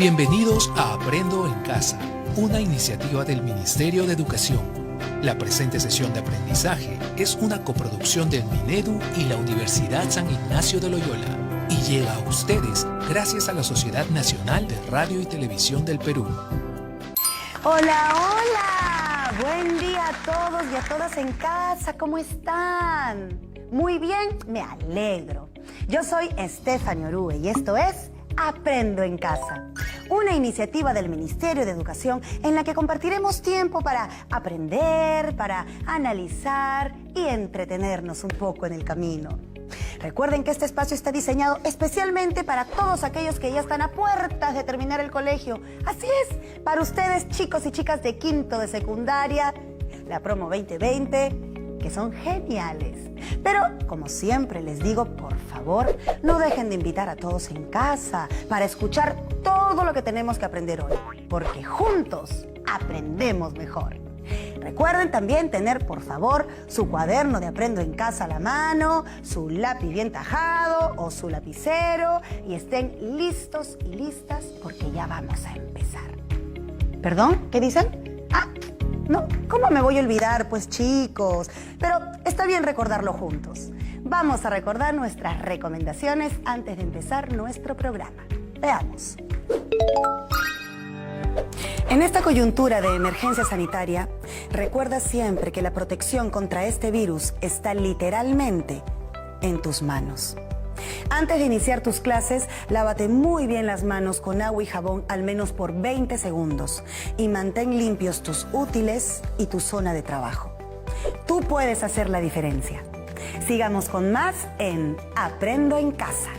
Bienvenidos a Aprendo en Casa, una iniciativa del Ministerio de Educación. La presente sesión de aprendizaje es una coproducción del Minedu y la Universidad San Ignacio de Loyola y llega a ustedes gracias a la Sociedad Nacional de Radio y Televisión del Perú. Hola, hola. Buen día a todos y a todas en casa. ¿Cómo están? Muy bien, me alegro. Yo soy Estefany Orue y esto es Aprendo en Casa, una iniciativa del Ministerio de Educación en la que compartiremos tiempo para aprender, para analizar y entretenernos un poco en el camino. Recuerden que este espacio está diseñado especialmente para todos aquellos que ya están a puertas de terminar el colegio. Así es, para ustedes chicos y chicas de quinto de secundaria, la promo 2020, que son geniales. Pero, como siempre les digo, por favor, no dejen de invitar a todos en casa para escuchar todo lo que tenemos que aprender hoy, porque juntos aprendemos mejor. Recuerden también tener, por favor, su cuaderno de Aprendo en Casa a la mano, su lápiz bien tajado o su lapicero y estén listos y listas porque ya vamos a empezar. ¿Perdón? ¿Qué dicen? No, ¿cómo me voy a olvidar, pues, chicos? Pero está bien recordarlo juntos. Vamos a recordar nuestras recomendaciones antes de empezar nuestro programa. Veamos. En esta coyuntura de emergencia sanitaria, recuerda siempre que la protección contra este virus está literalmente en tus manos. Antes de iniciar tus clases, lávate muy bien las manos con agua y jabón al menos por 20 segundos y mantén limpios tus útiles y tu zona de trabajo. Tú puedes hacer la diferencia. Sigamos con más en Aprendo en Casa.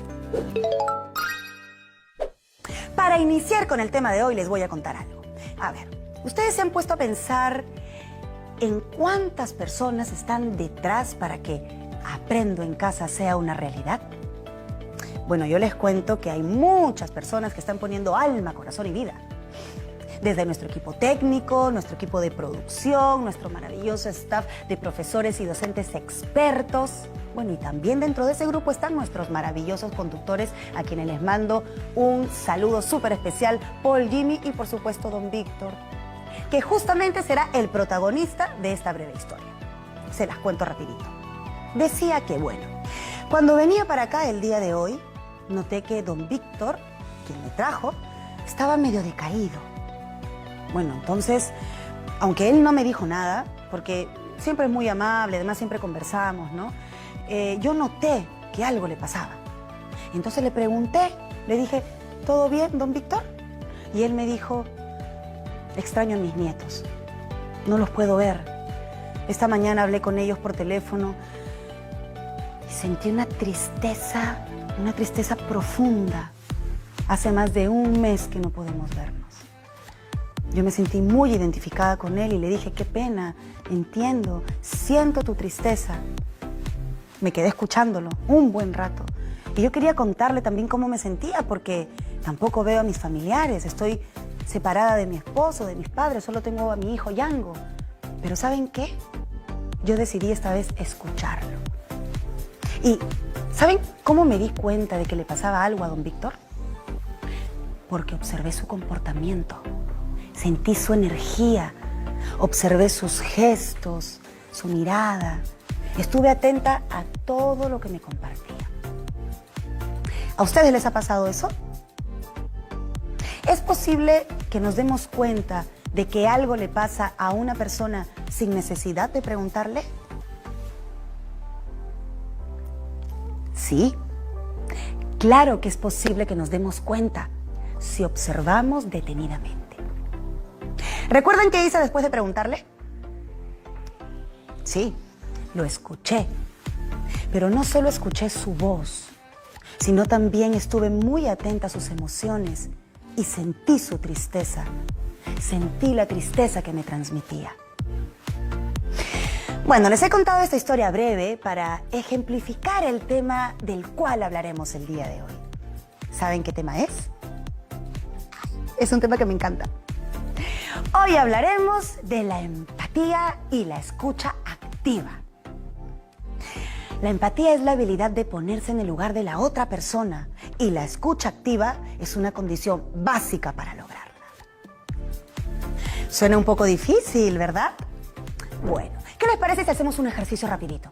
Para iniciar con el tema de hoy les voy a contar algo. A ver, ¿ustedes se han puesto a pensar en cuántas personas están detrás para que Aprendo en Casa sea una realidad? Bueno, yo les cuento que hay muchas personas que están poniendo alma, corazón y vida. Desde nuestro equipo técnico, nuestro equipo de producción, nuestro maravilloso staff de profesores y docentes expertos. Bueno, y también dentro de ese grupo están nuestros maravillosos conductores, a quienes les mando un saludo súper especial, Paul, Jimmy y por supuesto Don Víctor, que justamente será el protagonista de esta breve historia. Se las cuento rapidito. Decía que, bueno, cuando venía para acá el día de hoy, noté que Don Víctor, quien me trajo, estaba medio decaído. Bueno, entonces, aunque él no me dijo nada, porque siempre es muy amable, además siempre conversamos, ¿no? Yo noté que algo le pasaba. Entonces le pregunté, le dije, ¿todo bien, Don Víctor? Y él me dijo, extraño a mis nietos, no los puedo ver. Esta mañana hablé con ellos por teléfono y sentí una tristeza profunda. Hace más de un mes que no podemos vernos. Yo me sentí muy identificada con él y le dije, qué pena, entiendo, siento tu tristeza. Me quedé escuchándolo un buen rato. Y yo quería contarle también cómo me sentía, porque tampoco veo a mis familiares. Estoy separada de mi esposo, de mis padres, solo tengo a mi hijo Yango. Pero ¿saben qué? Yo decidí esta vez escucharlo. Y ¿saben cómo me di cuenta de que le pasaba algo a Don Víctor? Porque observé su comportamiento, sentí su energía, observé sus gestos, su mirada. Estuve atenta a todo lo que me compartía. ¿A ustedes les ha pasado eso? ¿Es posible que nos demos cuenta de que algo le pasa a una persona sin necesidad de preguntarle? Sí, claro que es posible que nos demos cuenta si observamos detenidamente. ¿Recuerdan qué hice después de preguntarle? Sí, lo escuché. Pero no solo escuché su voz, sino también estuve muy atenta a sus emociones y sentí su tristeza. Sentí la tristeza que me transmitía. Bueno, les he contado esta historia breve para ejemplificar el tema del cual hablaremos el día de hoy. ¿Saben qué tema es? Es un tema que me encanta. Hoy hablaremos de la empatía y la escucha activa. La empatía es la habilidad de ponerse en el lugar de la otra persona y la escucha activa es una condición básica para lograrla. Suena un poco difícil, ¿verdad? Bueno, ¿qué les parece si hacemos un ejercicio rapidito?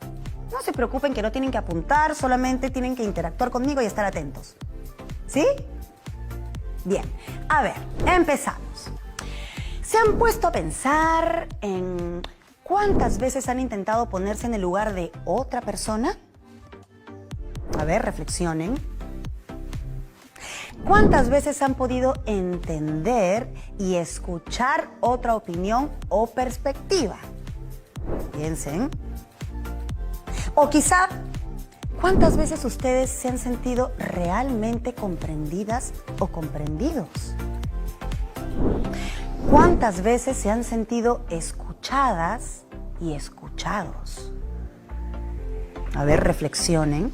No se preocupen que no tienen que apuntar, solamente tienen que interactuar conmigo y estar atentos. ¿Sí? Bien, a ver, empezamos. ¿Se han puesto a pensar en cuántas veces han intentado ponerse en el lugar de otra persona? A ver, reflexionen. ¿Cuántas veces han podido entender y escuchar otra opinión o perspectiva? Piensen. O quizá, ¿cuántas veces ustedes se han sentido realmente comprendidas o comprendidos? ¿Cuántas veces se han sentido escuchadas y escuchados? A ver, reflexionen.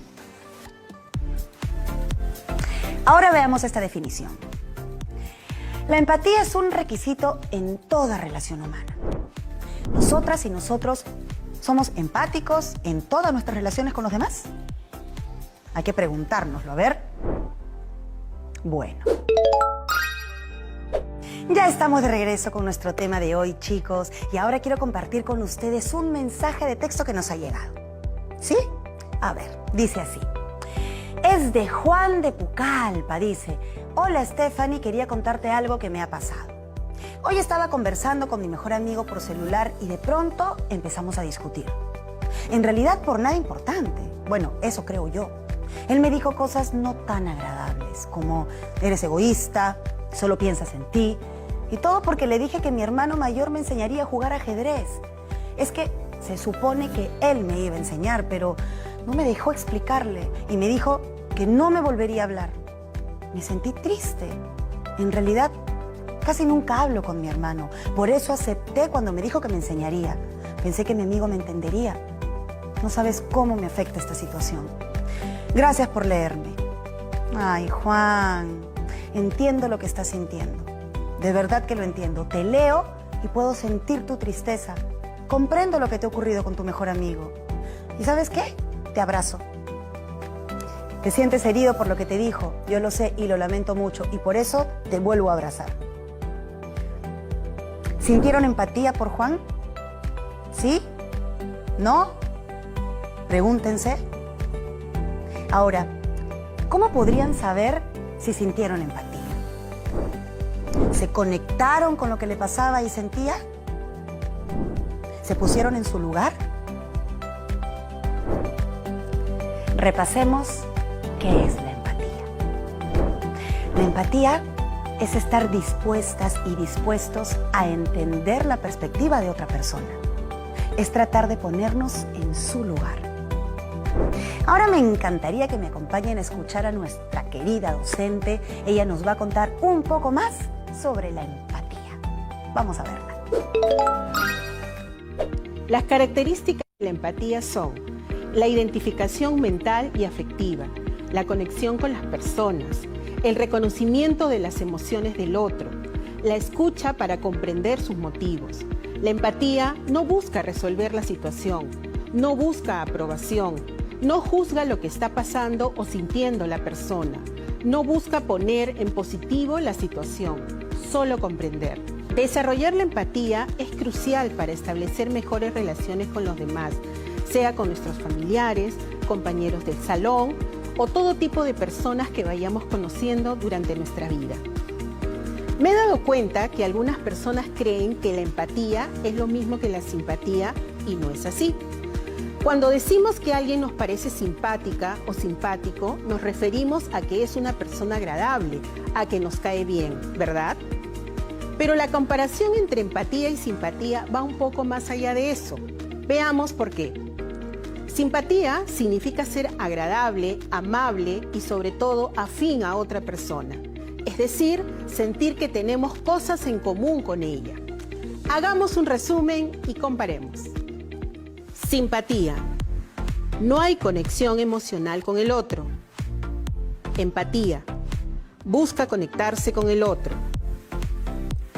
Ahora veamos esta definición. La empatía es un requisito en toda relación humana. Nosotras y nosotros somos empáticos en todas nuestras relaciones con los demás. Hay que preguntárnoslo, a ver. Bueno. Ya estamos de regreso con nuestro tema de hoy, chicos, y ahora quiero compartir con ustedes un mensaje de texto que nos ha llegado. ¿Sí? A ver, dice así. Es de Juan de Pucallpa, dice. Hola Stephanie, quería contarte algo que me ha pasado. Hoy estaba conversando con mi mejor amigo por celular y de pronto empezamos a discutir. En realidad por nada importante. Bueno, eso creo yo. Él me dijo cosas no tan agradables, como eres egoísta, solo piensas en ti, y todo porque le dije que mi hermano mayor me enseñaría a jugar ajedrez. Es que se supone que él me iba a enseñar, pero no me dejó explicarle y me dijo que no me volvería a hablar. Me sentí triste. En realidad, casi nunca hablo con mi hermano. Por eso acepté cuando me dijo que me enseñaría. Pensé que mi amigo me entendería. No sabes cómo me afecta esta situación. Gracias por leerme. Ay, Juan, entiendo lo que estás sintiendo. De verdad que lo entiendo. Te leo y puedo sentir tu tristeza. Comprendo lo que te ha ocurrido con tu mejor amigo. ¿Y sabes qué? Te abrazo. Te sientes herido por lo que te dijo. Yo lo sé y lo lamento mucho. Y por eso te vuelvo a abrazar. ¿Sintieron empatía por Juan? ¿Sí? ¿No? Pregúntense. Ahora, ¿cómo podrían saber si sintieron empatía? ¿Se conectaron con lo que le pasaba y sentía? ¿Se pusieron en su lugar? Repasemos qué es la empatía. La empatía es estar dispuestas y dispuestos a entender la perspectiva de otra persona. Es tratar de ponernos en su lugar. Ahora me encantaría que me acompañen a escuchar a nuestra querida docente. Ella nos va a contar un poco más sobre la empatía. Vamos a verla. Las características de la empatía son la identificación mental y afectiva, la conexión con las personas, el reconocimiento de las emociones del otro, la escucha para comprender sus motivos. La empatía no busca resolver la situación, no busca aprobación, no juzga lo que está pasando o sintiendo la persona, no busca poner en positivo la situación, solo comprender. Desarrollar la empatía es crucial para establecer mejores relaciones con los demás, sea con nuestros familiares, compañeros del salón o todo tipo de personas que vayamos conociendo durante nuestra vida. Me he dado cuenta que algunas personas creen que la empatía es lo mismo que la simpatía y no es así. Cuando decimos que alguien nos parece simpática o simpático, nos referimos a que es una persona agradable, a que nos cae bien, ¿verdad? Pero la comparación entre empatía y simpatía va un poco más allá de eso. Veamos por qué. Simpatía significa ser agradable, amable y sobre todo afín a otra persona. Es decir, sentir que tenemos cosas en común con ella. Hagamos un resumen y comparemos. Simpatía. No hay conexión emocional con el otro. Empatía. Busca conectarse con el otro.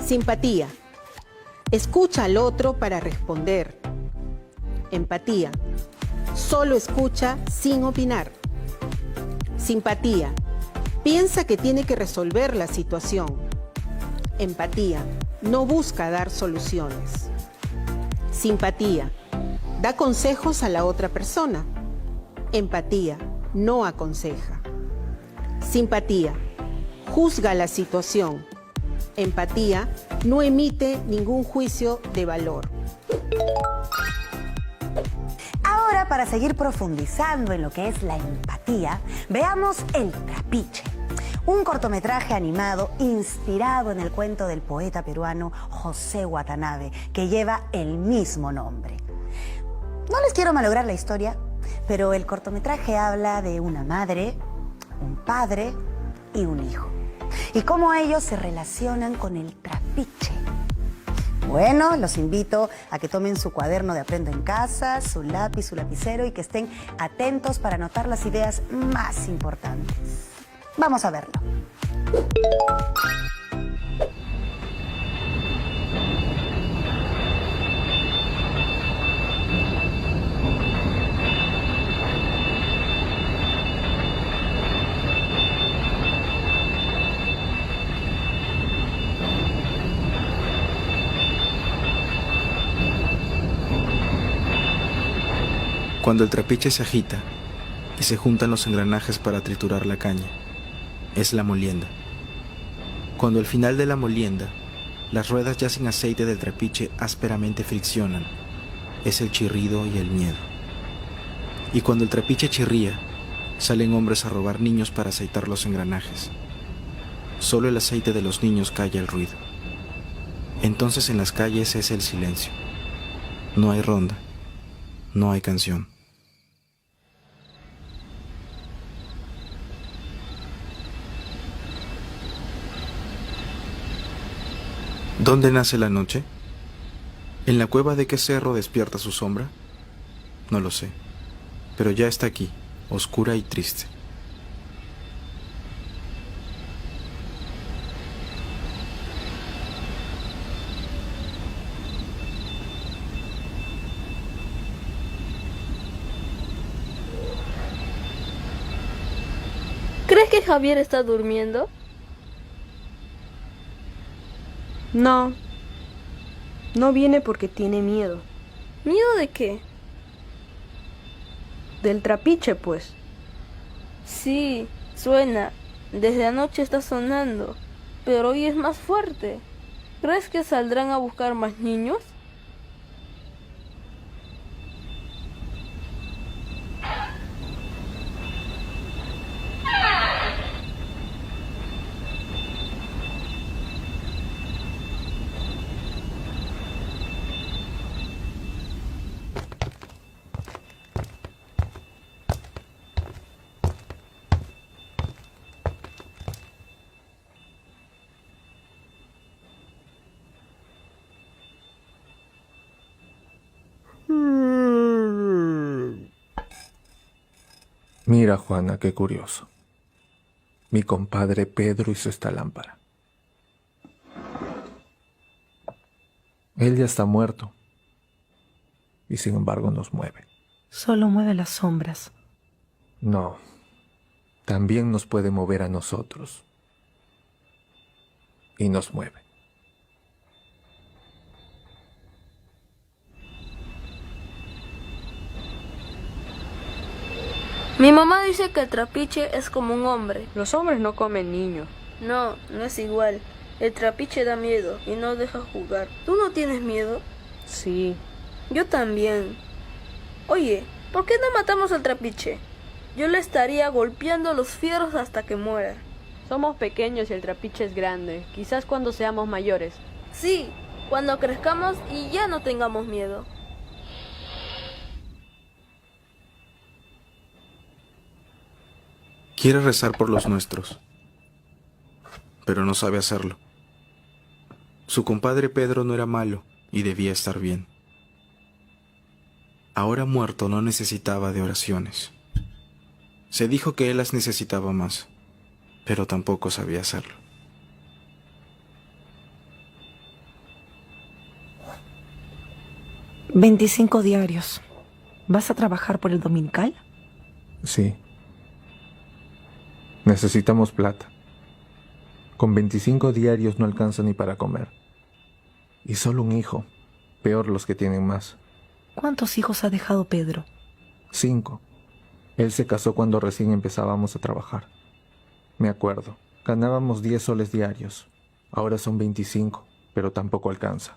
Simpatía. Escucha al otro para responder. Empatía. Solo escucha sin opinar. Simpatía. Piensa que tiene que resolver la situación. Empatía. No busca dar soluciones. Simpatía. Da consejos a la otra persona. Empatía. No aconseja. Simpatía. Juzga la situación. Empatía. No emite ningún juicio de valor. Ahora, para seguir profundizando en lo que es la empatía, veamos El Trapiche, un cortometraje animado inspirado en el cuento del poeta peruano José Watanabe, que lleva el mismo nombre. No les quiero malograr la historia, pero el cortometraje habla de una madre, un padre y un hijo, y cómo ellos se relacionan con el trapiche. Bueno, los invito a que tomen su cuaderno de Aprendo en Casa, su lápiz, su lapicero y que estén atentos para anotar las ideas más importantes. Vamos a verlo. Cuando el trapiche se agita y se juntan los engranajes para triturar la caña, es la molienda. Cuando al final de la molienda, las ruedas ya sin aceite del trapiche ásperamente friccionan, es el chirrido y el miedo. Y cuando el trapiche chirría, salen hombres a robar niños para aceitar los engranajes. Solo el aceite de los niños calla el ruido. Entonces en las calles es el silencio. No hay ronda, no hay canción. ¿Dónde nace la noche? ¿En la cueva de qué cerro despierta su sombra? No lo sé, pero ya está aquí, oscura y triste. ¿Crees que Javier está durmiendo? No, no viene porque tiene miedo. ¿Miedo de qué? Del trapiche, pues. Sí, suena. Desde anoche está sonando, pero hoy es más fuerte. ¿Crees que saldrán a buscar más niños? Mira, Juana, qué curioso. Mi compadre Pedro hizo esta lámpara. Él ya está muerto. Y sin embargo nos mueve. Solo mueve las sombras. No. También nos puede mover a nosotros. Y nos mueve. Mi mamá dice que el trapiche es como un hombre. Los hombres no comen niños. No, no es igual. El trapiche da miedo y no deja jugar. ¿Tú no tienes miedo? Sí. Yo también. Oye, ¿por qué no matamos al trapiche? Yo le estaría golpeando los fierros hasta que muera. Somos pequeños y el trapiche es grande. Quizás cuando seamos mayores. Sí, cuando crezcamos y ya no tengamos miedo. Quiere rezar por los nuestros, pero no sabe hacerlo. Su compadre Pedro no era malo y debía estar bien. Ahora muerto no necesitaba de oraciones. Se dijo que él las necesitaba más, pero tampoco sabía hacerlo. $25 diarios. ¿Vas a trabajar por el dominical? Sí. Necesitamos plata. Con 25 diarios no alcanza ni para comer. Y solo un hijo. Peor los que tienen más. ¿Cuántos hijos ha dejado Pedro? 5. Él se casó cuando recién empezábamos a trabajar. Me acuerdo, ganábamos 10 soles diarios. Ahora son 25, pero tampoco alcanza.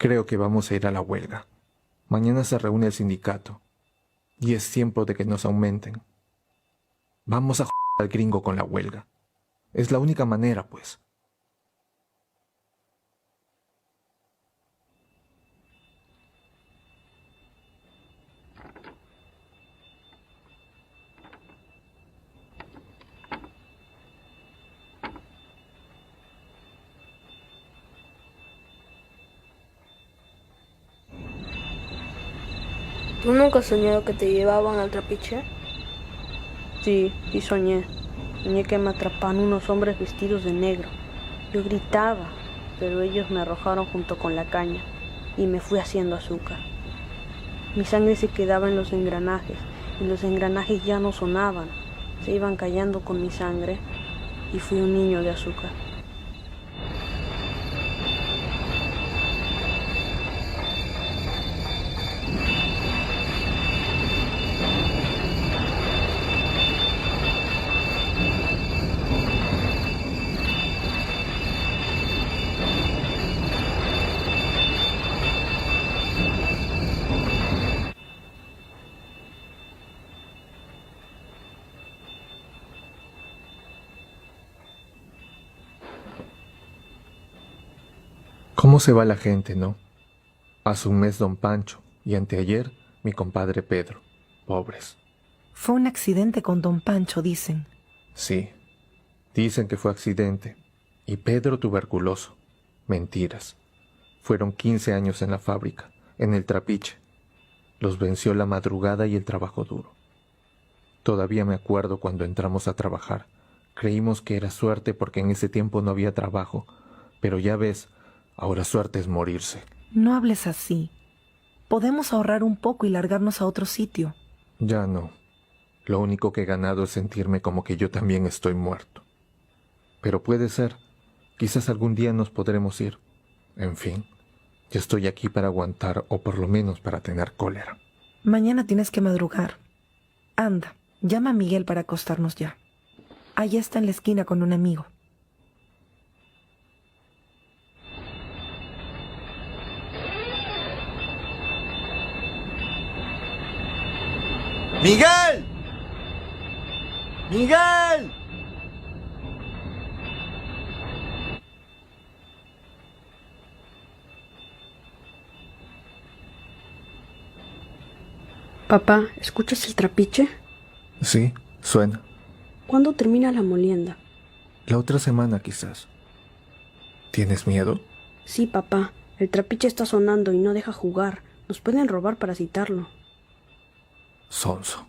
Creo que vamos a ir a la huelga. Mañana se reúne el sindicato. Y es tiempo de que nos aumenten. Vamos a al gringo con la huelga. Es la única manera, pues. ¿Tú nunca has soñado que te llevaban al trapiche? Sí, sí soñé. Soñé que me atrapaban unos hombres vestidos de negro. Yo gritaba, pero ellos me arrojaron junto con la caña y me fui haciendo azúcar. Mi sangre se quedaba en los engranajes y los engranajes ya no sonaban. Se iban callando con mi sangre y fui un niño de azúcar. ¿Cómo se va la gente, no? Hace un mes don Pancho y anteayer mi compadre Pedro. Pobres. Fue un accidente con don Pancho, dicen. Sí, dicen que fue accidente. Y Pedro tuberculoso. Mentiras. Fueron 15 años en la fábrica, en el trapiche. Los venció la madrugada y el trabajo duro. Todavía me acuerdo cuando entramos a trabajar. Creímos que era suerte porque en ese tiempo no había trabajo. Pero ya ves, ahora suerte es morirse. No hables así. Podemos ahorrar un poco y largarnos a otro sitio. Ya no. Lo único que he ganado es sentirme como que yo también estoy muerto. Pero puede ser. Quizás algún día nos podremos ir. En fin, yo estoy aquí para aguantar o por lo menos para tener cólera. Mañana tienes que madrugar. Anda, llama a Miguel para acostarnos ya. Allá está en la esquina con un amigo. ¡Miguel! ¡Miguel! Papá, ¿escuchas el trapiche? Sí, suena. ¿Cuándo termina la molienda? La otra semana quizás. ¿Tienes miedo? Sí, papá. El trapiche está sonando y no deja jugar. Nos pueden robar para citarlo. Sonso.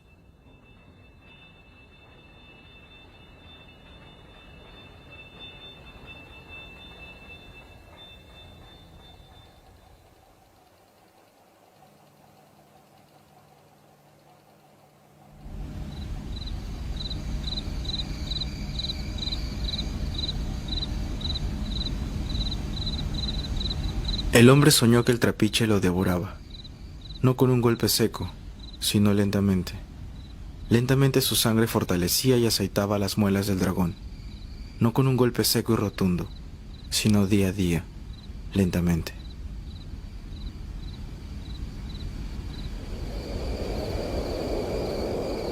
El hombre soñó que el trapiche lo devoraba, no con un golpe seco, sino lentamente. Lentamente su sangre fortalecía y aceitaba las muelas del dragón, no con un golpe seco y rotundo, sino día a día, lentamente.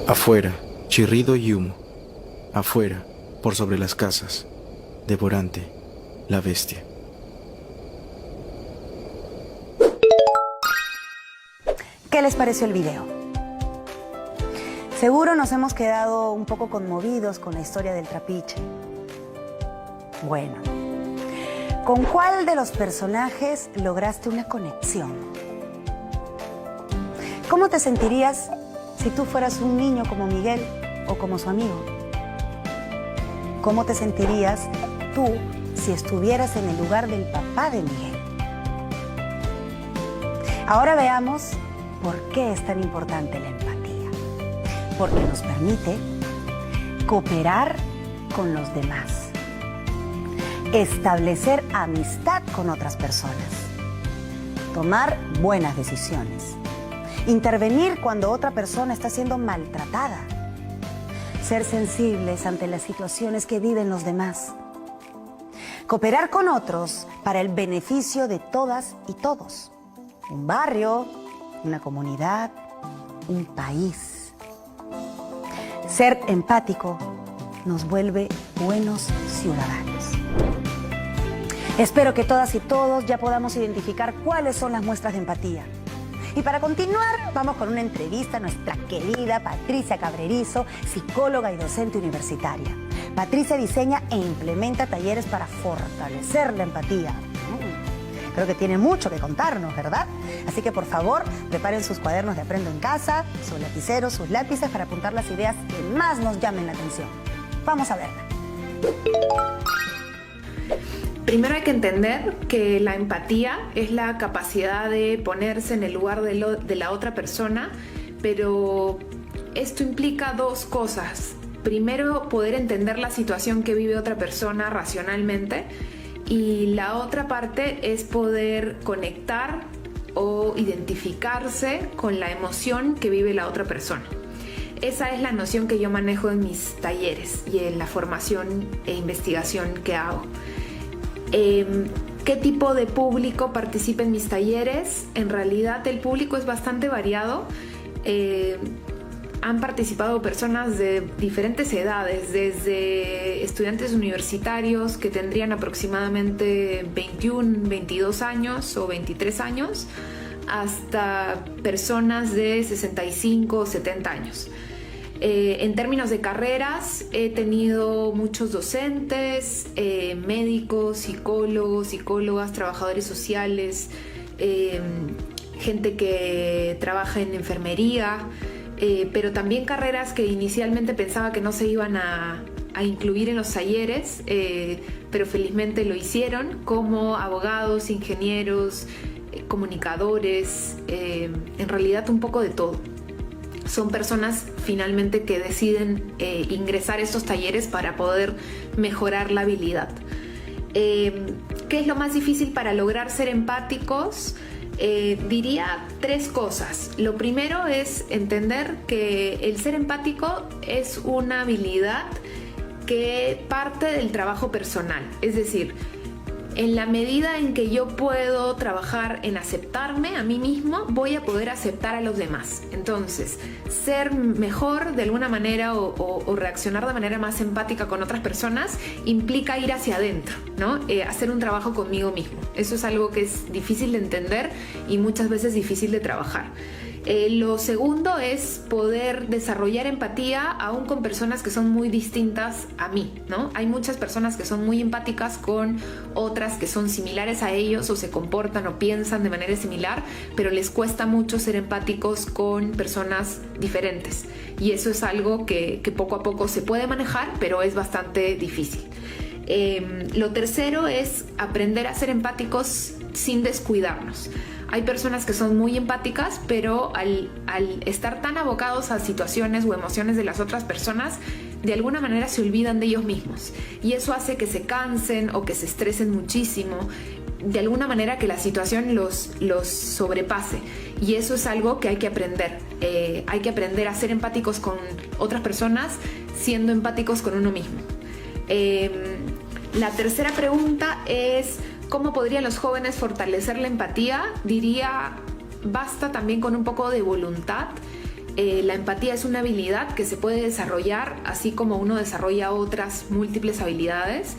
Afuera, chirrido y humo. Afuera, por sobre las casas, devorante, la bestia. ¿Qué les pareció el video? Seguro nos hemos quedado un poco conmovidos con la historia del trapiche. Bueno, ¿con cuál de los personajes lograste una conexión? ¿Cómo te sentirías si tú fueras un niño como Miguel o como su amigo? ¿Cómo te sentirías tú si estuvieras en el lugar del papá de Miguel. Ahora veamos por qué es tan importante la empatía. Porque nos permite cooperar con los demás, establecer amistad con otras personas, tomar buenas decisiones, intervenir cuando otra persona está siendo maltratada, ser sensibles ante las situaciones que viven los demás, cooperar con otros para el beneficio de todas y todos, un barrio, una comunidad, un país. Ser empático nos vuelve buenos ciudadanos. Espero que todas y todos ya podamos identificar cuáles son las muestras de empatía. Y para continuar, vamos con una entrevista a nuestra querida Patricia Cabrerizo, psicóloga y docente universitaria. Patricia diseña e implementa talleres para fortalecer la empatía. Creo que tiene mucho que contarnos, ¿verdad? Así que por favor, preparen sus cuadernos de Aprendo en Casa, sus lapiceros, sus lápices para apuntar las ideas que más nos llamen la atención. Vamos a verla. Primero hay que entender que la empatía es la capacidad de ponerse en el lugar de la otra persona, pero esto implica dos cosas. Primero, poder entender la situación que vive otra persona racionalmente, y la otra parte es poder conectar o identificarse con la emoción que vive la otra persona. Esa es la noción que yo manejo en mis talleres y en la formación e investigación que hago. ¿Qué tipo de público participa en mis talleres? En realidad el público es bastante variado. Han participado personas de diferentes edades, desde estudiantes universitarios que tendrían aproximadamente 21, 22 años o 23 años, hasta personas de 65 o 70 años. En términos de carreras, he tenido muchos docentes, médicos, psicólogos, psicólogas, trabajadores sociales, gente que trabaja en enfermería, pero también carreras que inicialmente pensaba que no se iban a incluir en los talleres, pero felizmente lo hicieron, como abogados, ingenieros, comunicadores, en realidad un poco de todo. Son personas finalmente que deciden ingresar a estos talleres para poder mejorar la habilidad. ¿Qué es lo más difícil para lograr ser empáticos? Diría tres cosas. Lo primero es entender que el ser empático es una habilidad que parte del trabajo personal. Es decir, en la medida en que yo puedo trabajar en aceptarme a mí mismo, voy a poder aceptar a los demás. Entonces, ser mejor de alguna manera o reaccionar de manera más empática con otras personas implica ir hacia adentro, ¿no? Hacer un trabajo conmigo mismo. Eso es algo que es difícil de entender y muchas veces difícil de trabajar. Lo segundo es poder desarrollar empatía aún con personas que son muy distintas a mí, ¿no? Hay muchas personas que son muy empáticas con otras que son similares a ellos o se comportan o piensan de manera similar, pero les cuesta mucho ser empáticos con personas diferentes. Y eso es algo que poco a poco se puede manejar, pero es bastante difícil. Lo tercero es aprender a ser empáticos sin descuidarnos. Hay personas que son muy empáticas, pero al estar tan abocados a situaciones o emociones de las otras personas, de alguna manera se olvidan de ellos mismos. Y eso hace que se cansen o que se estresen muchísimo, de alguna manera que la situación los sobrepase. Y eso es algo que hay que aprender. Hay que aprender a ser empáticos con otras personas, siendo empáticos con uno mismo. La tercera pregunta es: ¿cómo podrían los jóvenes fortalecer la empatía? Diría, basta también con un poco de voluntad. La empatía es una habilidad que se puede desarrollar, así como uno desarrolla otras múltiples habilidades.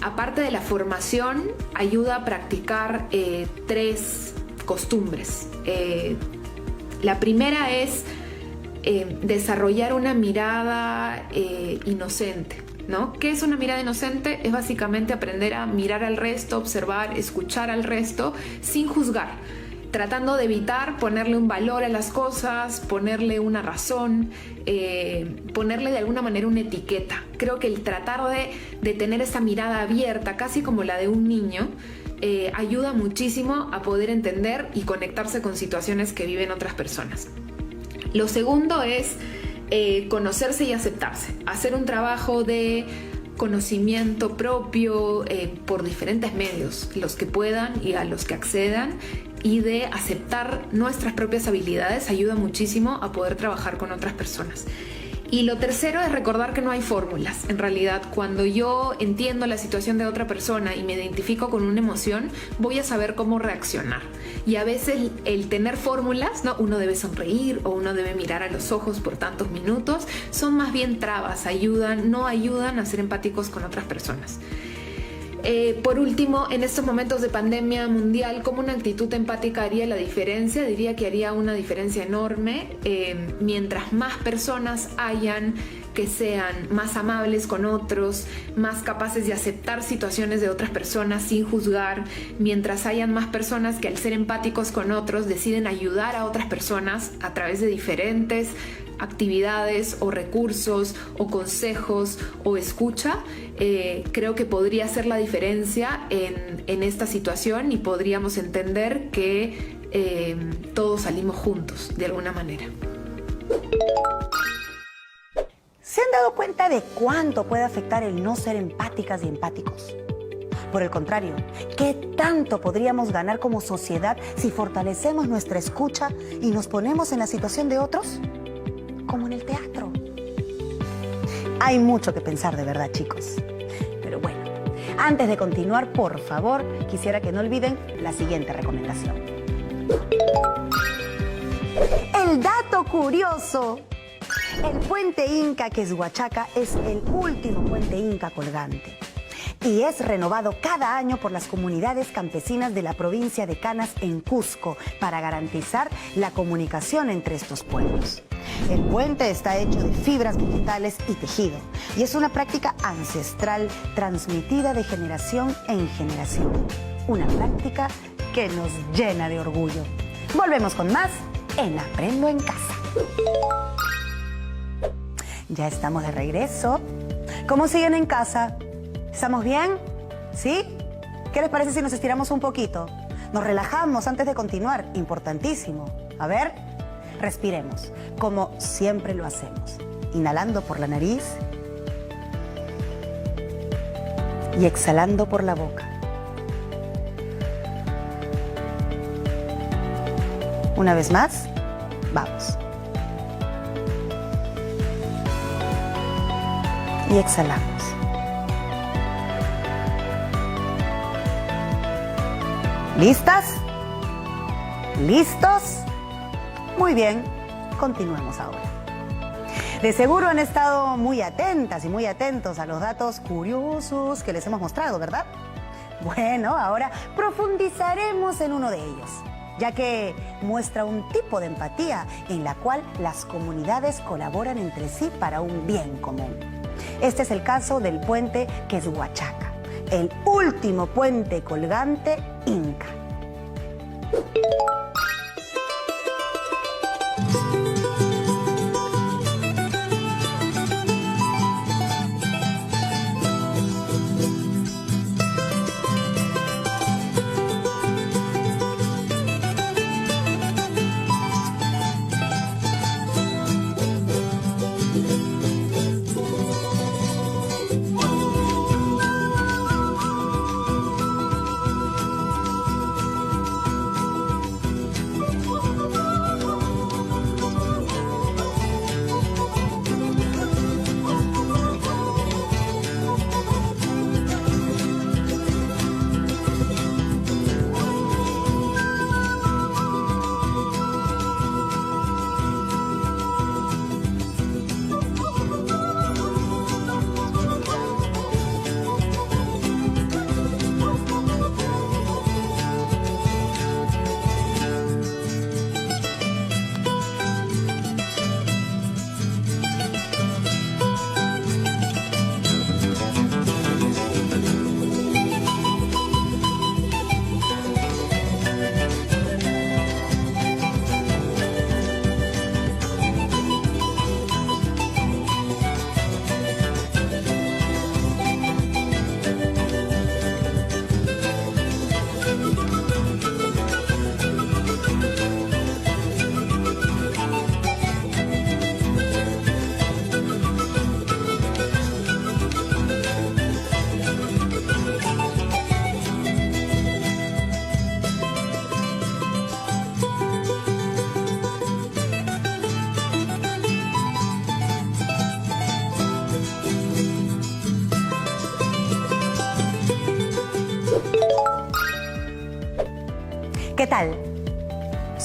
Aparte de la formación, ayuda a practicar tres costumbres. La primera es desarrollar una mirada inocente, ¿no? ¿Qué es una mirada inocente? Es básicamente aprender a mirar al resto, observar, escuchar al resto sin juzgar. tratando de evitar ponerle un valor a las cosas, ponerle una razón, ponerle de alguna manera una etiqueta. Creo que el tratar de tener esa mirada abierta, casi como la de un niño, ayuda muchísimo a poder entender y conectarse con situaciones que viven otras personas. Lo segundo es conocerse y aceptarse, hacer un trabajo de conocimiento propio por diferentes medios, los que puedan y a los que accedan, y de aceptar nuestras propias habilidades ayuda muchísimo a poder trabajar con otras personas. Y lo tercero es recordar que no hay fórmulas. En realidad, cuando yo entiendo la situación de otra persona y me identifico con una emoción, voy a saber cómo reaccionar. Y a veces el tener fórmulas, ¿no? Uno debe sonreír o uno debe mirar a los ojos por tantos minutos, son más bien trabas, no ayudan a ser empáticos con otras personas. Por último, en estos momentos de pandemia mundial, ¿cómo una actitud empática haría la diferencia? Diría que haría una diferencia enorme. Mientras más personas hayan que sean más amables con otros, más capaces de aceptar situaciones de otras personas sin juzgar, mientras hayan más personas que al ser empáticos con otros deciden ayudar a otras personas a través de diferentes actividades o recursos o consejos o escucha, creo que podría hacer la diferencia en esta situación y podríamos entender que todos salimos juntos de alguna manera. ¿Se han dado cuenta de cuánto puede afectar el no ser empáticas y empáticos? Por el contrario, ¿qué tanto podríamos ganar como sociedad si fortalecemos nuestra escucha y nos ponemos en la situación de otros? Como en el teatro. Hay mucho que pensar de verdad, chicos. Pero bueno, antes de continuar, por favor, quisiera que no olviden la siguiente recomendación. El dato curioso. El puente Inca Quezhuachaca es el último puente inca colgante y es renovado cada año por las comunidades campesinas de la provincia de Canas en Cusco para garantizar la comunicación entre estos pueblos. El puente está hecho de fibras vegetales y tejido y es una práctica ancestral transmitida de generación en generación. Una práctica que nos llena de orgullo. Volvemos con más en Aprendo en Casa. Ya estamos de regreso. ¿Cómo siguen en casa? ¿Estamos bien? ¿Sí? ¿Qué les parece si nos estiramos un poquito? Nos relajamos antes de continuar. Importantísimo. A ver, respiremos, como siempre lo hacemos. Inhalando por la nariz y exhalando por la boca. Una vez más, vamos. Y exhalamos. ¿Listas? ¿Listos? Muy bien, continuemos ahora. De seguro han estado muy atentas y muy atentos a los datos curiosos que les hemos mostrado, ¿verdad? Bueno, ahora profundizaremos en uno de ellos, ya que muestra un tipo de empatía en la cual las comunidades colaboran entre sí para un bien común. Este es el caso del puente Quezhuachaca, el último puente colgante inca.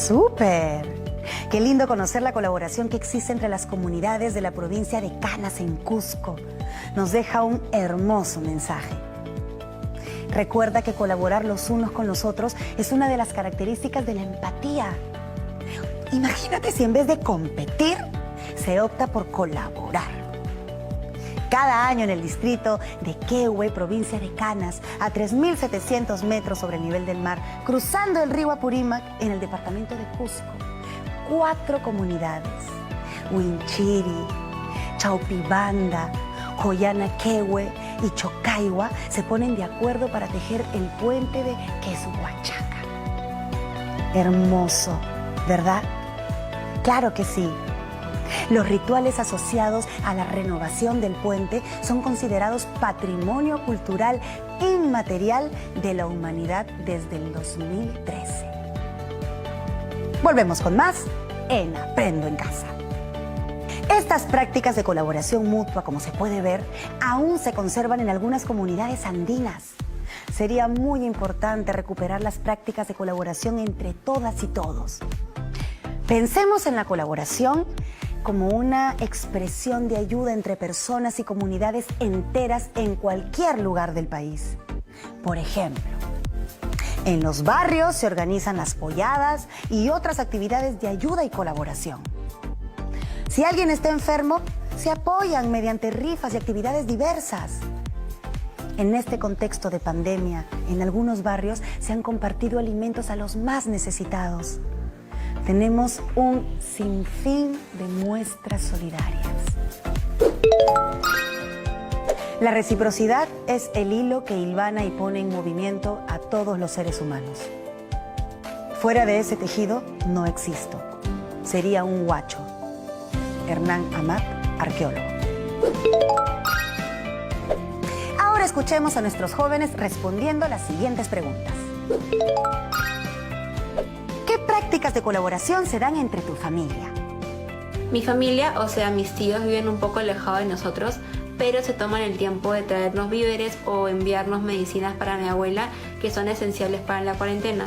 ¡Súper! Qué lindo conocer la colaboración que existe entre las comunidades de la provincia de Canas en Cusco. Nos deja un hermoso mensaje. Recuerda que colaborar los unos con los otros es una de las características de la empatía. Imagínate si en vez de competir, se opta por colaborar. Cada año en el distrito de Quehue, provincia de Canas, a 3.700 metros sobre el nivel del mar, cruzando el río Apurímac en el departamento de Cusco, 4 comunidades, Huinchiri, Chaupibanda, Joyana Quehue y Chocaiwa, se ponen de acuerdo para tejer el puente de Quesuhuachaca. Hermoso, ¿verdad? Claro que sí. Los rituales asociados a la renovación del puente son considerados patrimonio cultural inmaterial de la humanidad desde el 2013. Volvemos con más en Aprendo en Casa. Estas prácticas de colaboración mutua, como se puede ver, aún se conservan en algunas comunidades andinas. Sería muy importante recuperar las prácticas de colaboración entre todas y todos. Pensemos en la colaboración como una expresión de ayuda entre personas y comunidades enteras en cualquier lugar del país. Por ejemplo, en los barrios se organizan las polladas y otras actividades de ayuda y colaboración. Si alguien está enfermo, se apoyan mediante rifas y actividades diversas. En este contexto de pandemia, en algunos barrios se han compartido alimentos a los más necesitados. Tenemos un sinfín de muestras solidarias. La reciprocidad es el hilo que hilvana y pone en movimiento a todos los seres humanos. Fuera de ese tejido no existo. Sería un huacho. Hernán Amat, arqueólogo. Ahora escuchemos a nuestros jóvenes respondiendo las siguientes preguntas. ¿Qué prácticas de colaboración se dan entre tu familia? Mi familia, o sea, mis tíos, viven un poco alejados de nosotros, pero se toman el tiempo de traernos víveres o enviarnos medicinas para mi abuela que son esenciales para la cuarentena.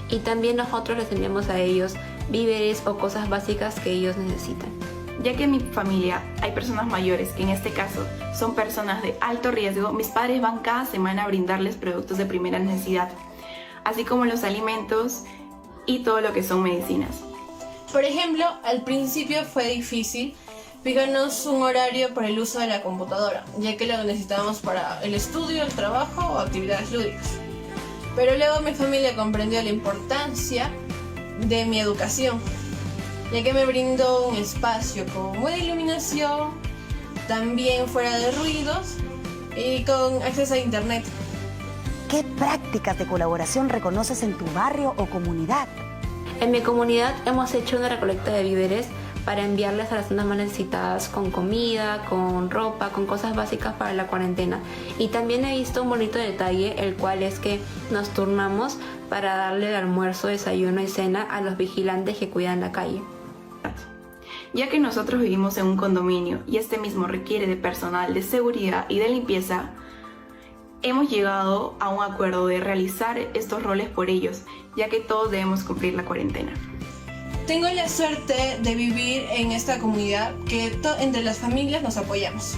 Y también nosotros les enviamos a ellos víveres o cosas básicas que ellos necesitan. Ya que en mi familia hay personas mayores, que en este caso son personas de alto riesgo, mis padres van cada semana a brindarles productos de primera necesidad, así como los alimentos y todo lo que son medicinas. Por ejemplo, al principio fue difícil fijarnos un horario por el uso de la computadora, ya que lo necesitábamos para el estudio, el trabajo o actividades lúdicas. Pero luego mi familia comprendió la importancia de mi educación, ya que me brindó un espacio con buena iluminación, también fuera de ruidos y con acceso a internet. ¿Qué prácticas de colaboración reconoces en tu barrio o comunidad? En mi comunidad hemos hecho una recolecta de víveres para enviarles a las zonas más necesitadas con comida, con ropa, con cosas básicas para la cuarentena. Y también he visto un bonito detalle, el cual es que nos turnamos para darle el almuerzo, desayuno y cena a los vigilantes que cuidan la calle. Ya que nosotros vivimos en un condominio y este mismo requiere de personal de seguridad y de limpieza, hemos llegado a un acuerdo de realizar estos roles por ellos, ya que todos debemos cumplir la cuarentena. Tengo la suerte de vivir en esta comunidad que entre las familias nos apoyamos.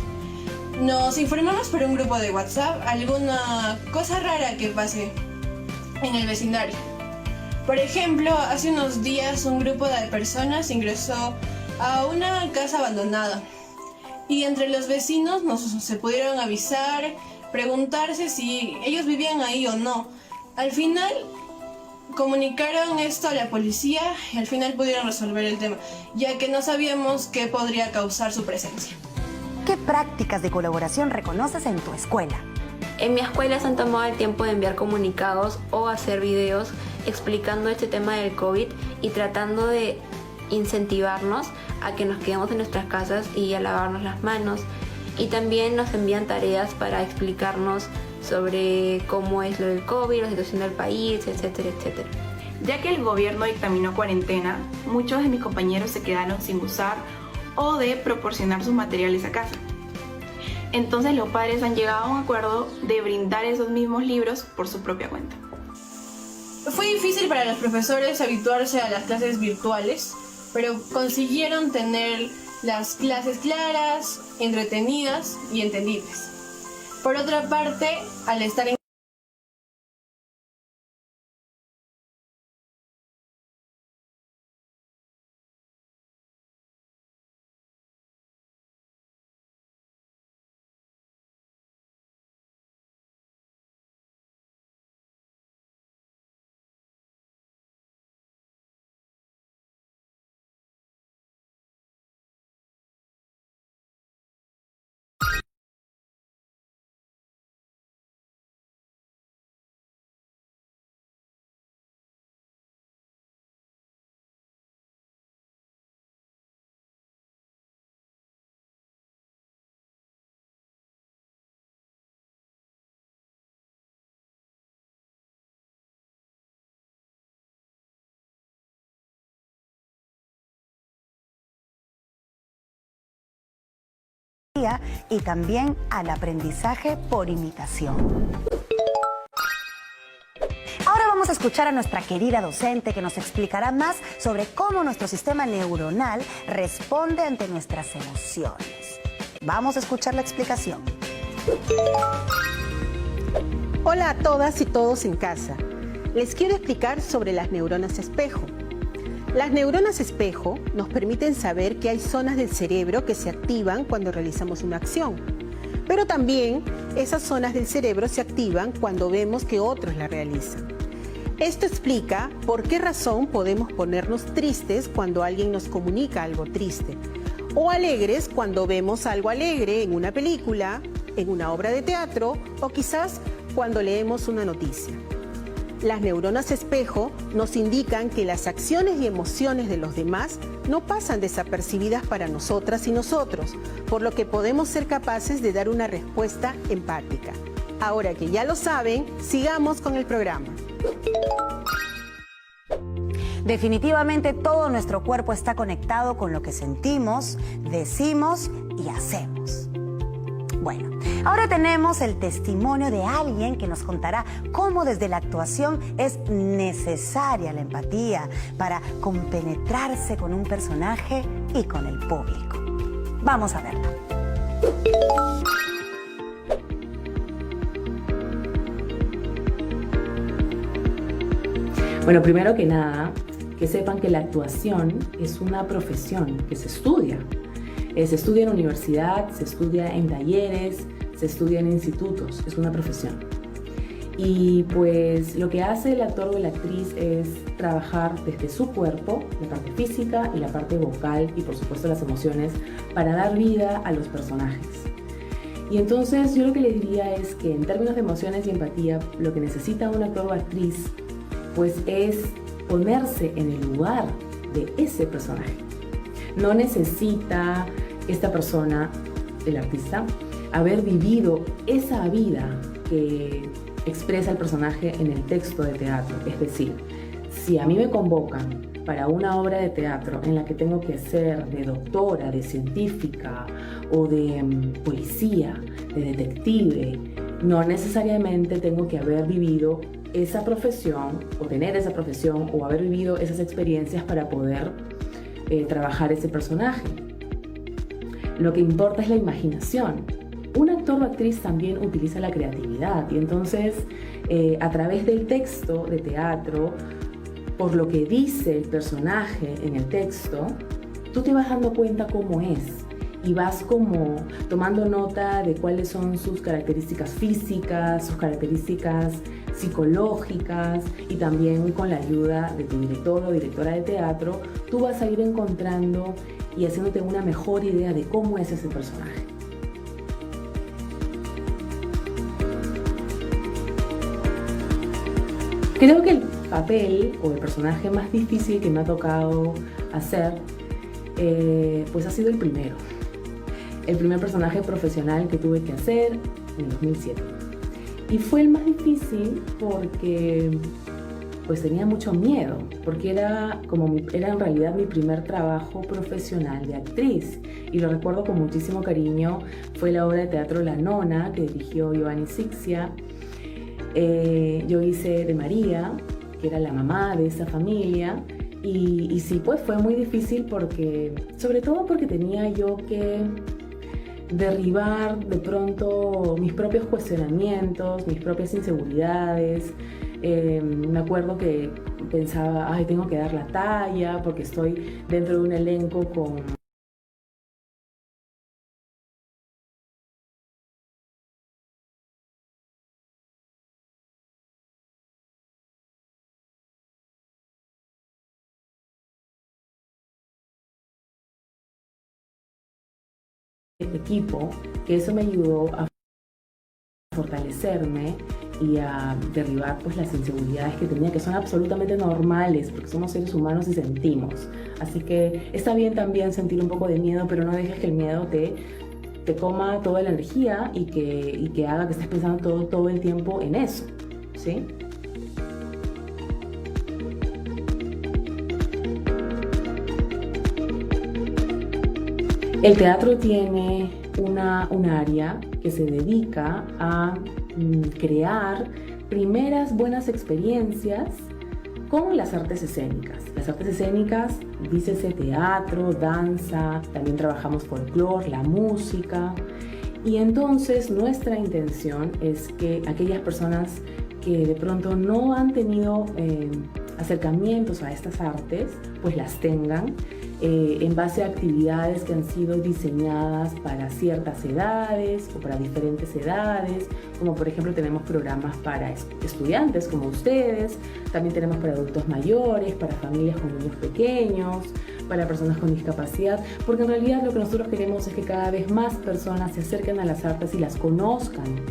Nos informamos por un grupo de WhatsApp alguna cosa rara que pase en el vecindario. Por ejemplo, hace unos días un grupo de personas ingresó a una casa abandonada y entre los vecinos se pudieron avisar, preguntarse si ellos vivían ahí o no. Al final comunicaron esto a la policía y al final pudieron resolver el tema, ya que no sabíamos qué podría causar su presencia. ¿Qué prácticas de colaboración reconoces en tu escuela? En mi escuela se han tomado el tiempo de enviar comunicados o hacer videos explicando este tema del COVID y tratando de incentivarnos a que nos quedemos en nuestras casas y a lavarnos las manos. Y también nos envían tareas para explicarnos sobre cómo es lo del COVID, la situación del país, etcétera, etcétera. Ya que el gobierno dictaminó cuarentena, muchos de mis compañeros se quedaron sin usar o de proporcionar sus materiales a casa. Entonces los padres han llegado a un acuerdo de brindar esos mismos libros por su propia cuenta. Fue difícil para los profesores habituarse a las clases virtuales, pero consiguieron tener las clases claras, entretenidas y entendibles. Por otra parte, al estar en y también al aprendizaje por imitación. Ahora vamos a escuchar a nuestra querida docente que nos explicará más sobre cómo nuestro sistema neuronal responde ante nuestras emociones. Vamos a escuchar la explicación. Hola a todas y todos en casa. Les quiero explicar sobre las neuronas espejo. Las neuronas espejo nos permiten saber que hay zonas del cerebro que se activan cuando realizamos una acción. Pero también esas zonas del cerebro se activan cuando vemos que otros la realizan. Esto explica por qué razón podemos ponernos tristes cuando alguien nos comunica algo triste, o alegres cuando vemos algo alegre en una película, en una obra de teatro o quizás cuando leemos una noticia. Las neuronas espejo nos indican que las acciones y emociones de los demás no pasan desapercibidas para nosotras y nosotros, por lo que podemos ser capaces de dar una respuesta empática. Ahora que ya lo saben, sigamos con el programa. Definitivamente todo nuestro cuerpo está conectado con lo que sentimos, decimos y hacemos. Bueno, ahora tenemos el testimonio de alguien que nos contará cómo desde la actuación es necesaria la empatía para compenetrarse con un personaje y con el público. Vamos a verla. Bueno, primero que nada, que sepan que la actuación es una profesión que se estudia. Se estudia en la universidad, se estudia en talleres, se estudia en institutos, es una profesión. Y pues lo que hace el actor o la actriz es trabajar desde su cuerpo, la parte física y la parte vocal y por supuesto las emociones, para dar vida a los personajes. Y entonces yo lo que les diría es que en términos de emociones y empatía, lo que necesita un actor o actriz pues es ponerse en el lugar de ese personaje. No necesita esta persona, el artista, haber vivido esa vida que expresa el personaje en el texto de teatro. Es decir, si a mí me convocan para una obra de teatro en la que tengo que ser de doctora, de científica o de policía, de detective, no necesariamente tengo que haber vivido esa profesión o tener esa profesión o haber vivido esas experiencias para poder trabajar ese personaje. Lo que importa es la imaginación. Un actor o actriz también utiliza la creatividad y entonces a través del texto de teatro, por lo que dice el personaje en el texto, tú te vas dando cuenta cómo es y vas como tomando nota de cuáles son sus características físicas, sus características psicológicas y también con la ayuda de tu director o directora de teatro, tú vas a ir encontrando y haciéndote una mejor idea de cómo es ese personaje. Creo que el papel o el personaje más difícil que me ha tocado hacer, pues ha sido el primero. El primer personaje profesional que tuve que hacer en el 2007. Y fue el más difícil porque pues tenía mucho miedo, porque era en realidad mi primer trabajo profesional de actriz. Y lo recuerdo con muchísimo cariño. Fue la obra de teatro La Nona, que dirigió Giovanni Sixia. Yo hice de María que era la mamá de esa familia. Y sí, pues fue muy difícil porque, sobre todo porque tenía yo que derribar de pronto mis propios cuestionamientos, mis propias inseguridades. Me acuerdo que pensaba, ay, tengo que dar la talla porque estoy dentro de un elenco con equipo, que eso me ayudó a fortalecerme y a derribar pues las inseguridades que tenía, que son absolutamente normales porque somos seres humanos y sentimos. Así que está bien también sentir un poco de miedo, pero no dejes que el miedo te coma toda la energía y que haga que estés pensando todo el tiempo en eso, ¿sí? El teatro tiene un área que se dedica a crear primeras buenas experiencias con las artes escénicas. Las artes escénicas, dícese teatro, danza, también trabajamos folclore, la música. Y entonces nuestra intención es que aquellas personas que de pronto no han tenido acercamientos a estas artes, pues las tengan en base a actividades que han sido diseñadas para ciertas edades o para diferentes edades, como por ejemplo tenemos programas para estudiantes como ustedes, también tenemos para adultos mayores, para familias con niños pequeños, para personas con discapacidad, porque en realidad lo que nosotros queremos es que cada vez más personas se acerquen a las artes y las conozcan,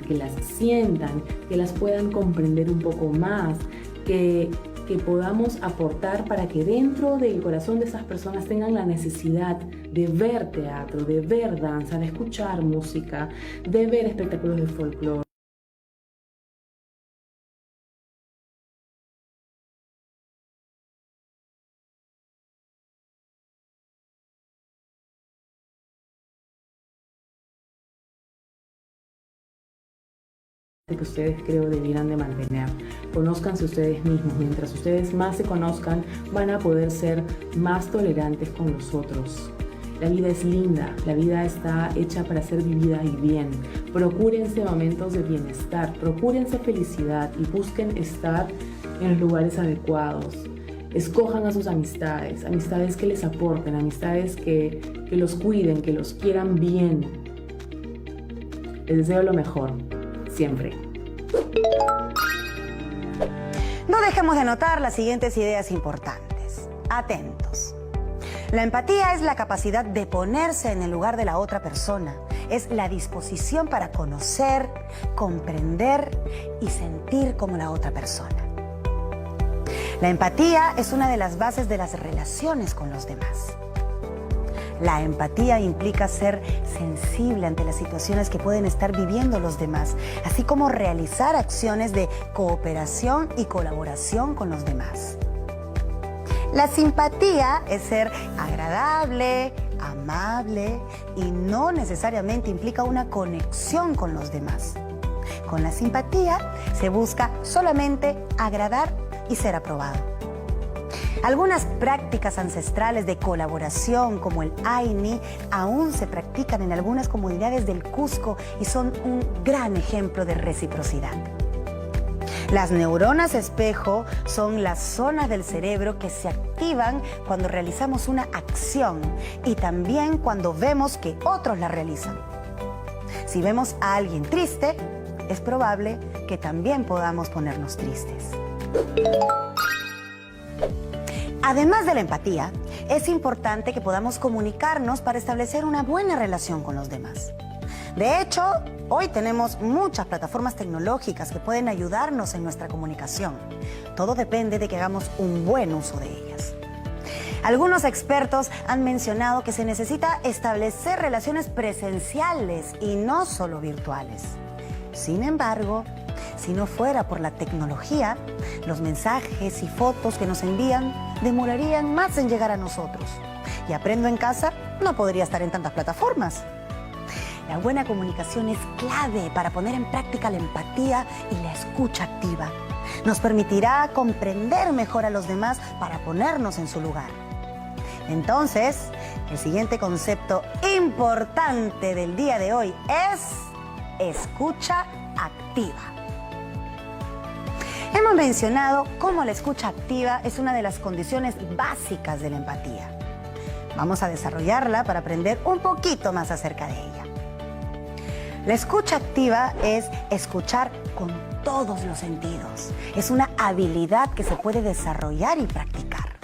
que las sientan, que las puedan comprender un poco más, que podamos aportar para que dentro del corazón de esas personas tengan la necesidad de ver teatro, de ver danza, de escuchar música, de ver espectáculos de folclore. Que ustedes creo debieran de mantener. Conózcanse ustedes mismos. Mientras ustedes más se conozcan, van a poder ser más tolerantes con los otros. La vida es linda, la vida está hecha para ser vivida y bien. Procúrense momentos de bienestar, procúrense felicidad y busquen estar en los lugares adecuados. Escojan a sus amistades, amistades que les aporten, amistades que los cuiden, que los quieran bien. Les deseo lo mejor. Siempre. No dejemos de notar las siguientes ideas importantes. Atentos. La empatía es la capacidad de ponerse en el lugar de la otra persona. Es la disposición para conocer, comprender y sentir como la otra persona. La empatía es una de las bases de las relaciones con los demás. La empatía implica ser sensible ante las situaciones que pueden estar viviendo los demás, así como realizar acciones de cooperación y colaboración con los demás. La simpatía es ser agradable, amable y no necesariamente implica una conexión con los demás. Con la simpatía se busca solamente agradar y ser aprobado. Algunas prácticas ancestrales de colaboración, como el Aini, aún se practican en algunas comunidades del Cusco y son un gran ejemplo de reciprocidad. Las neuronas espejo son las zonas del cerebro que se activan cuando realizamos una acción y también cuando vemos que otros la realizan. Si vemos a alguien triste, es probable que también podamos ponernos tristes. Además de la empatía, es importante que podamos comunicarnos para establecer una buena relación con los demás. De hecho, hoy tenemos muchas plataformas tecnológicas que pueden ayudarnos en nuestra comunicación. Todo depende de que hagamos un buen uso de ellas. Algunos expertos han mencionado que se necesita establecer relaciones presenciales y no solo virtuales. Sin embargo, si no fuera por la tecnología, los mensajes y fotos que nos envían demorarían más en llegar a nosotros. Y Aprendo en Casa no podría estar en tantas plataformas. La buena comunicación es clave para poner en práctica la empatía y la escucha activa. Nos permitirá comprender mejor a los demás para ponernos en su lugar. Entonces, el siguiente concepto importante del día de hoy es escucha activa. Hemos mencionado cómo la escucha activa es una de las condiciones básicas de la empatía. Vamos a desarrollarla para aprender un poquito más acerca de ella. La escucha activa es escuchar con todos los sentidos. Es una habilidad que se puede desarrollar y practicar.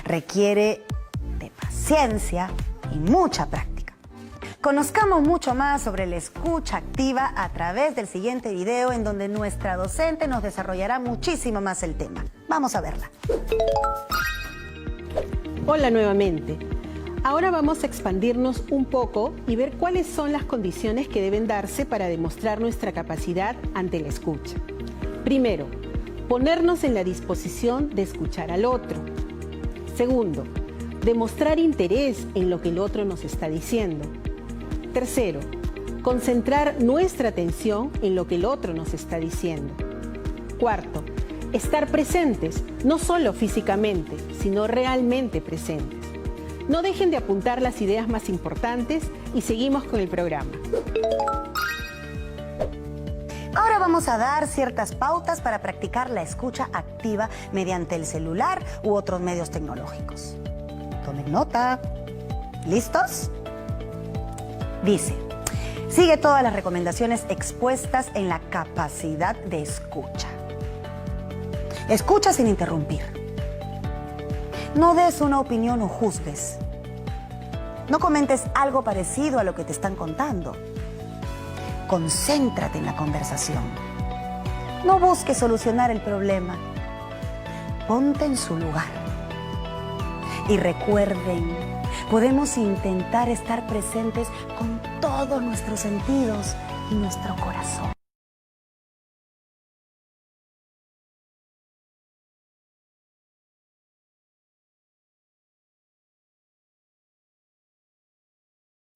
Requiere de paciencia y mucha práctica. Conozcamos mucho más sobre la escucha activa a través del siguiente video en donde nuestra docente nos desarrollará muchísimo más el tema. Vamos a verla. Hola nuevamente. Ahora vamos a expandirnos un poco y ver cuáles son las condiciones que deben darse para demostrar nuestra capacidad ante la escucha. Primero, ponernos en la disposición de escuchar al otro. Segundo, demostrar interés en lo que el otro nos está diciendo. Tercero, concentrar nuestra atención en lo que el otro nos está diciendo. Cuarto, estar presentes, no solo físicamente, sino realmente presentes. No dejen de apuntar las ideas más importantes y seguimos con el programa. Ahora vamos a dar ciertas pautas para practicar la escucha activa mediante el celular u otros medios tecnológicos. Tomen nota. ¿Listos? Dice, sigue todas las recomendaciones expuestas en la capacidad de escucha. Escucha sin interrumpir. No des una opinión o juzgues. No comentes algo parecido a lo que te están contando. Concéntrate en la conversación. No busques solucionar el problema. Ponte en su lugar. Y recuerden, podemos intentar estar presentes con todos nuestros sentidos y nuestro corazón.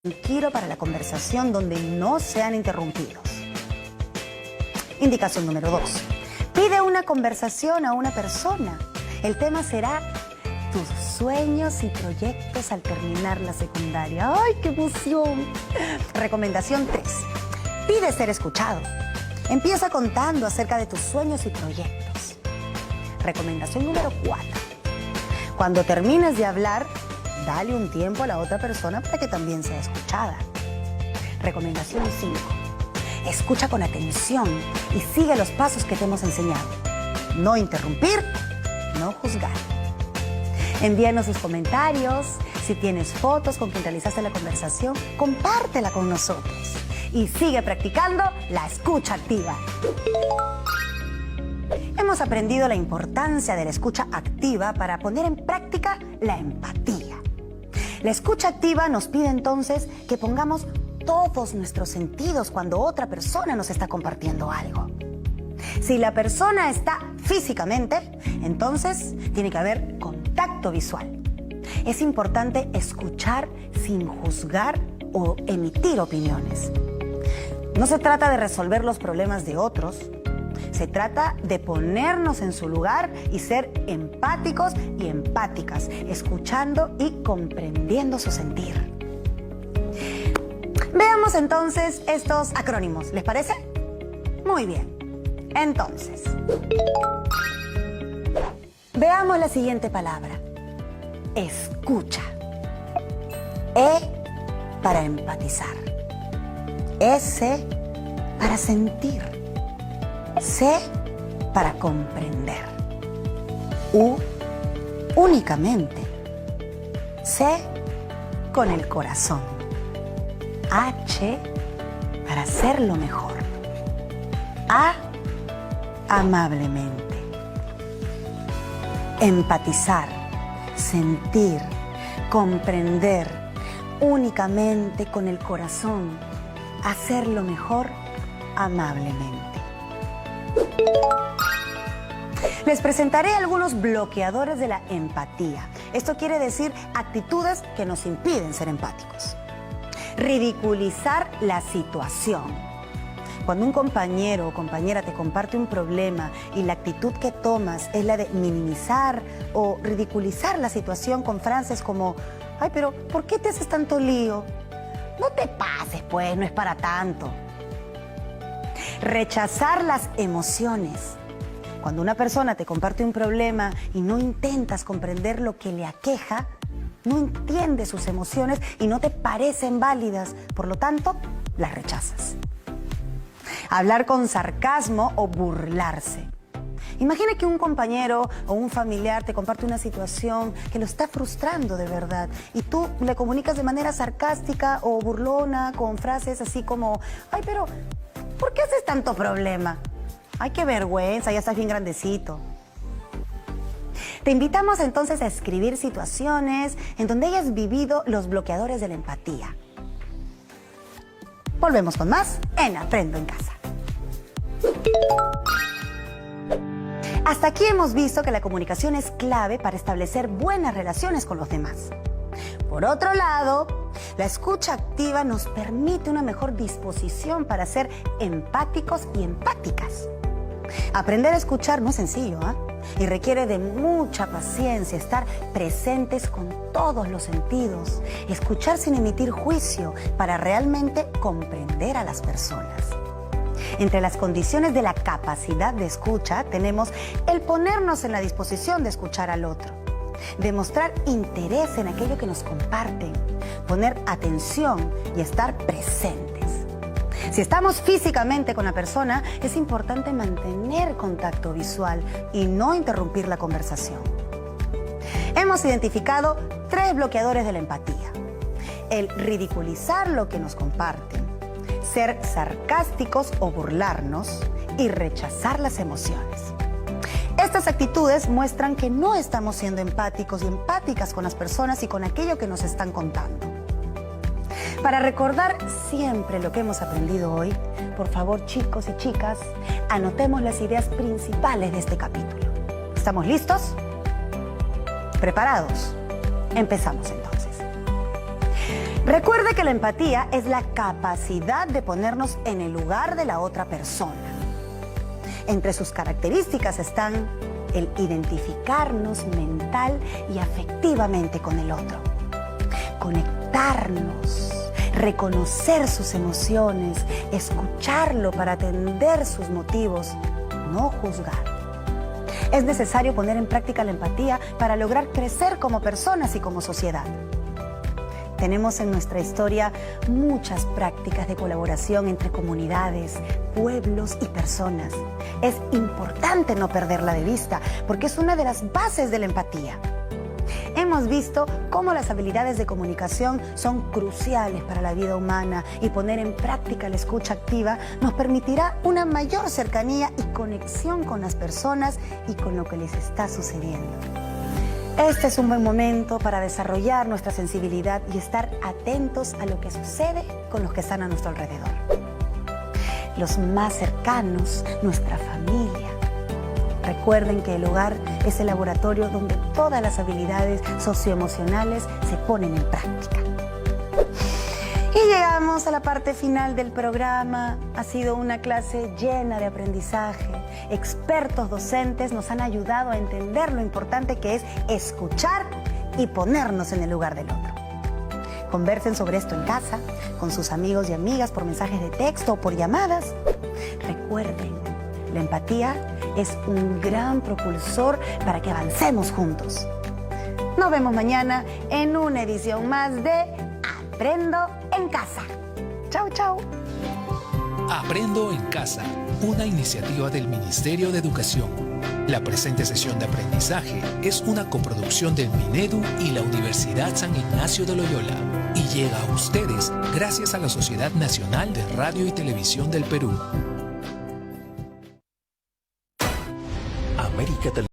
Tranquilo para la conversación donde no sean interrumpidos. Indicación número 2. Pide una conversación a una persona. El tema será tus sueños y proyectos al terminar la secundaria. ¡Ay, qué emoción! Recomendación 3. Pide ser escuchado. Empieza contando acerca de tus sueños y proyectos. Recomendación número 4. Cuando termines de hablar, dale un tiempo a la otra persona para que también sea escuchada. Recomendación 5. Escucha con atención y sigue los pasos que te hemos enseñado. No interrumpir, no juzgar. Envíanos sus comentarios. Si tienes fotos con quien realizaste la conversación, compártela con nosotros. Y sigue practicando la escucha activa. Hemos aprendido la importancia de la escucha activa para poner en práctica la empatía. La escucha activa nos pide entonces que pongamos todos nuestros sentidos cuando otra persona nos está compartiendo algo. Si la persona está físicamente, entonces tiene que haber contacto visual. Es importante escuchar sin juzgar o emitir opiniones. No se trata de resolver los problemas de otros. Se trata de ponernos en su lugar y ser empáticos y empáticas, escuchando y comprendiendo su sentir. Veamos entonces estos acrónimos, ¿les parece? Muy bien. Entonces, veamos la siguiente palabra. Escucha. E para empatizar. S para sentir. C para comprender. U únicamente. C con el corazón. H para hacerlo mejor. A amablemente. Empatizar, sentir, comprender únicamente con el corazón. Hacerlo mejor amablemente. Les presentaré algunos bloqueadores de la empatía. Esto quiere decir actitudes que nos impiden ser empáticos. Ridiculizar la situación. Cuando un compañero o compañera te comparte un problema y la actitud que tomas es la de minimizar o ridiculizar la situación con frases como «Ay, pero ¿por qué te haces tanto lío? No te pases, pues, no es para tanto». Rechazar las emociones. Cuando una persona te comparte un problema y no intentas comprender lo que le aqueja, no entiendes sus emociones y no te parecen válidas, por lo tanto, las rechazas. Hablar con sarcasmo o burlarse. Imagina que un compañero o un familiar te comparte una situación que lo está frustrando de verdad y tú le comunicas de manera sarcástica o burlona con frases así como «Ay, pero ¿por qué haces tanto problema? Ay, qué vergüenza, ya estás bien grandecito». Te invitamos entonces a escribir situaciones en donde hayas vivido los bloqueadores de la empatía. Volvemos con más en Aprendo en Casa. Hasta aquí hemos visto que la comunicación es clave para establecer buenas relaciones con los demás. Por otro lado, la escucha activa nos permite una mejor disposición para ser empáticos y empáticas. Aprender a escuchar no es sencillo, y requiere de mucha paciencia, estar presentes con todos los sentidos, escuchar sin emitir juicio para realmente comprender a las personas. Entre las condiciones de la capacidad de escucha tenemos el ponernos en la disposición de escuchar al otro, demostrar interés en aquello que nos comparten, poner atención y estar presentes. Si estamos físicamente con la persona, es importante mantener contacto visual y no interrumpir la conversación. Hemos identificado 3 bloqueadores de la empatía: el ridiculizar lo que nos comparten, ser sarcásticos o burlarnos y rechazar las emociones. Estas actitudes muestran que no estamos siendo empáticos y empáticas con las personas y con aquello que nos están contando. Para recordar siempre lo que hemos aprendido hoy, por favor, chicos y chicas, anotemos las ideas principales de este capítulo. ¿Estamos listos? ¿Preparados? Empezamos entonces. Recuerde que la empatía es la capacidad de ponernos en el lugar de la otra persona. Entre sus características están el identificarnos mental y afectivamente con el otro, conectarnos, reconocer sus emociones, escucharlo para atender sus motivos, no juzgar. Es necesario poner en práctica la empatía para lograr crecer como personas y como sociedad. Tenemos en nuestra historia muchas prácticas de colaboración entre comunidades, pueblos y personas. Es importante no perderla de vista porque es una de las bases de la empatía. Hemos visto cómo las habilidades de comunicación son cruciales para la vida humana y poner en práctica la escucha activa nos permitirá una mayor cercanía y conexión con las personas y con lo que les está sucediendo. Este es un buen momento para desarrollar nuestra sensibilidad y estar atentos a lo que sucede con los que están a nuestro alrededor. Los más cercanos, nuestra familia. Recuerden que el hogar es el laboratorio donde todas las habilidades socioemocionales se ponen en práctica. Y llegamos a la parte final del programa. Ha sido una clase llena de aprendizaje. Expertos docentes nos han ayudado a entender lo importante que es escuchar y ponernos en el lugar del otro. Conversen sobre esto en casa, con sus amigos y amigas por mensajes de texto o por llamadas. Recuerden, la empatía es un gran propulsor para que avancemos juntos. Nos vemos mañana en una edición más de Aprendo en Casa. Chau, chau. Aprendo en Casa, una iniciativa del Ministerio de Educación. La presente sesión de aprendizaje es una coproducción del Minedu y la Universidad San Ignacio de Loyola y llega a ustedes gracias a la Sociedad Nacional de Radio y Televisión del Perú. América